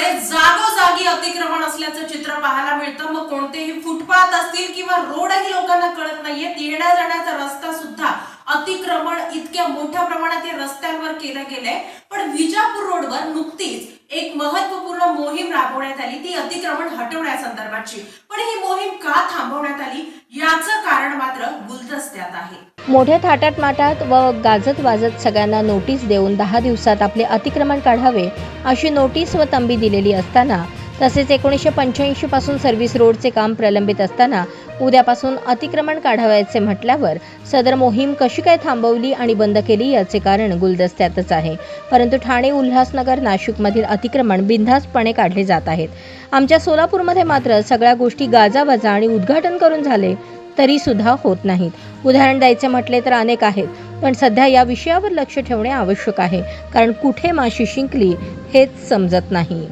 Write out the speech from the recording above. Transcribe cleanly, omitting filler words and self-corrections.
सोलापूरमध्ये जागोजागी अतिक्रमण असल्याचं चित्र पाहायला मिळतं। मग कोणतेही फुटपाथ असतील किंवा रोडही लोकांना कळत नाहीये। येण्या जाण्याचा रस्ता सुद्धा अतिक्रमण इतक्या मोठ्या प्रमाणात या रस्त्यांवर केलं गेलंय। पण विजापूर रोडवर नुकतीच एक महत्त्वपूर्ण मोहीम राबवण्यात आली, ती अतिक्रमण हटवण्यासंदर्भातची। पण ही मोहीम का थांबवण्यात आली याचं कारण मात्र गुलदस्त्यात आहे। मोठ्या थाटात माटात व गाजत वाजत सगळ्यांना नोटीस देऊन 10 दिवसात आपले अतिक्रमण काढावे अशी नोटीस व तंबी दिलेली असताना, तसेच 1985 पासून सर्व्हिस रोडचे काम प्रलंबित असताना उद्यापासून अतिक्रमण काढावयाचे म्हटल्यावर सदर मोहीम कशी काय थांबवली आणि बंद केली याचे कारण गुलदस्त्यातच आहे। परंतु ठाणे, उल्हासनगर, नाशिकमधील अतिक्रमण बिनधास्तपणे काढले जात आहेत। आमच्या सोलापूरमध्ये मात्र सगळ्या गोष्टी गाजावाजा आणि उद्घाटन करून झाले तरी सुद्धा होत नाहीत। उदाहरण द्यायचे म्हटले तर अनेक आहेत, पण सध्या या विषयावर लक्ष ठेवणे आवश्यक आहे, कारण कुठे माशी शिंकली हेच समजत नाही।